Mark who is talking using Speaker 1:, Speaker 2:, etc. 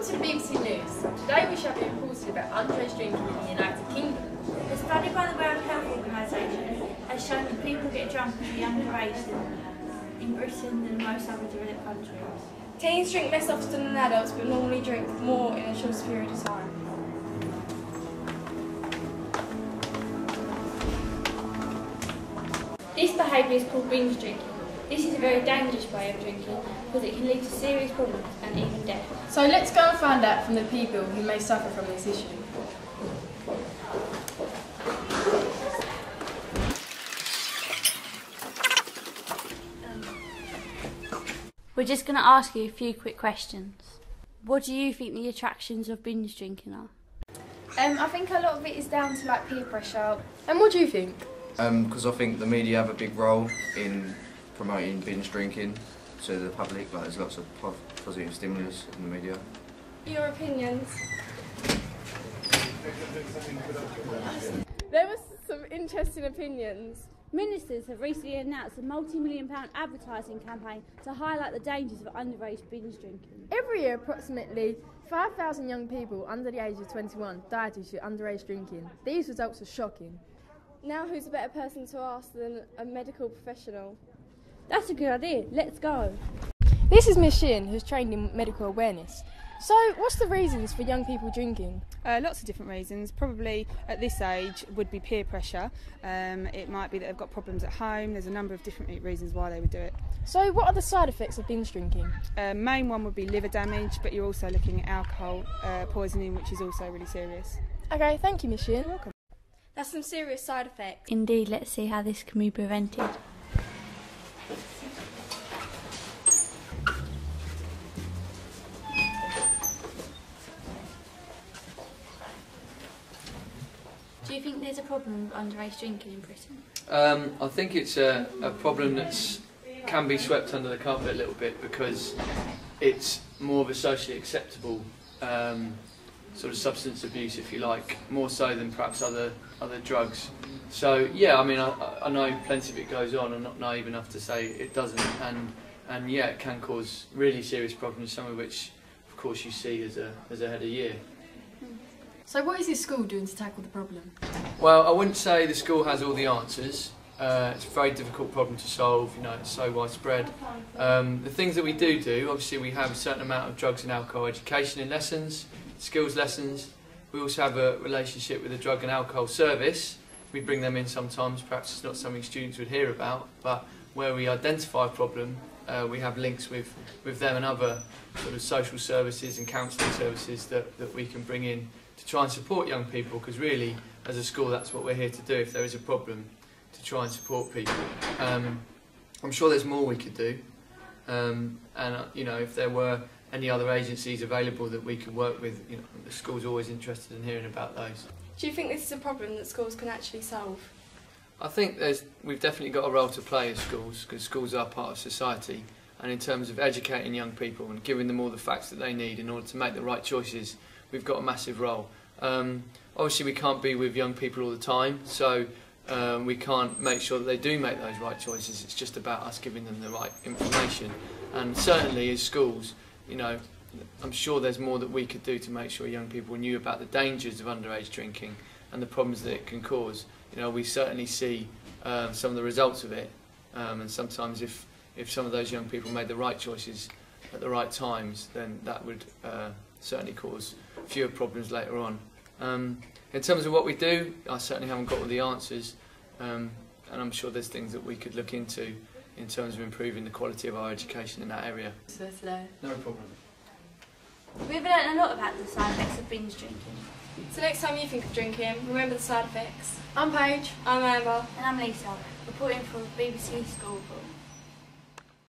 Speaker 1: Welcome to the BBC News. Today we shall be reporting about underage drinking in the United Kingdom.
Speaker 2: A study by the World Health Organisation has shown that people get drunk at a younger age in Britain than most other developed countries.
Speaker 3: Teens drink less often than adults but normally drink more in a shorter period of time.
Speaker 2: This behaviour is called binge drinking. This is a very dangerous way of drinking because it can lead to serious problems and even death.
Speaker 1: So let's go and find out from the people who may suffer from this issue.
Speaker 2: We're just going to ask you a few quick questions. What do you think the attractions of binge drinking are?
Speaker 3: I think a lot of it is down to like peer pressure.
Speaker 1: And what do you think?
Speaker 4: Because I think the media have a big role in promoting binge drinking to the public. Like, there's lots of positive stimulus in the media.
Speaker 3: Your opinions?
Speaker 1: There were some interesting opinions.
Speaker 2: Ministers have recently announced a multi-million-pound advertising campaign to highlight the dangers of underage binge drinking.
Speaker 1: Every year, approximately 5,000 young people under the age of 21 die due to underage drinking. These results are shocking.
Speaker 3: Now who's a better person to ask than a medical professional?
Speaker 2: That's a good idea. Let's go.
Speaker 1: This is Miss Sheehan, who's trained in medical awareness. So, what's the reasons for young people drinking?
Speaker 5: Lots of different reasons. Probably at this age would be peer pressure. It might be that they've got problems at home. There's a number of different reasons why they would do it.
Speaker 1: So, what are the side effects of binge drinking?
Speaker 5: Main one would be liver damage, but you're also looking at alcohol poisoning, which is also really serious.
Speaker 1: Okay, thank you, Miss Sheehan.
Speaker 5: You're welcome.
Speaker 3: That's some serious side effects.
Speaker 2: Indeed, let's see how this can be prevented. Do you think there's a problem with underage drinking in Britain?
Speaker 6: I think it's a problem that can be swept under the carpet a little bit because it's more of a socially acceptable sort of substance abuse, if you like, more so than perhaps other drugs. So yeah, I mean, I know plenty of it goes on. I'm not naive enough to say it doesn't, and yeah, it can cause really serious problems, some of which, of course, you see as a head of year.
Speaker 1: So, what is your school doing to tackle the problem?
Speaker 6: Well, I wouldn't say the school has all the answers. It's a very difficult problem to solve, you know, it's so widespread. The things that we do, obviously we have a certain amount of drugs and alcohol education in lessons, skills lessons. We also have a relationship with the drug and alcohol service. We bring them in sometimes, perhaps it's not something students would hear about, but where we identify a problem, we have links with them and other sort of social services and counselling services that we can bring in to try and support young people, because really, as a school, that's what we're here to do if there is a problem, to try and support people. I'm sure there's more we could do, and you know, if there were any other agencies available that we could work with, you know, the school's always interested in hearing about those.
Speaker 3: Do you think this is a problem that schools can actually solve?
Speaker 6: I think we've definitely got a role to play as schools, because schools are part of society, and in terms of educating young people and giving them all the facts that they need in order to make the right choices, we've got a massive role. Obviously we can't be with young people all the time, so we can't make sure that they do make those right choices. It's just about us giving them the right information. And certainly as schools, you know, I'm sure there's more that we could do to make sure young people knew about the dangers of underage drinking and the problems that it can cause. You know, we certainly see some of the results of it, and sometimes if some of those young people made the right choices at the right times, then that would certainly cause fewer problems later on. In terms of what we do, I certainly haven't got all the answers, and I'm sure there's things that we could look into in terms of improving the quality of our education in that area.
Speaker 2: So slow.
Speaker 6: No problem.
Speaker 2: We've learned a lot about the side effects of binge drinking.
Speaker 3: So next time you think of drinking, remember the side effects.
Speaker 1: I'm Paige.
Speaker 3: I'm Amber.
Speaker 2: And I'm Lisa, reporting for BBC School Report.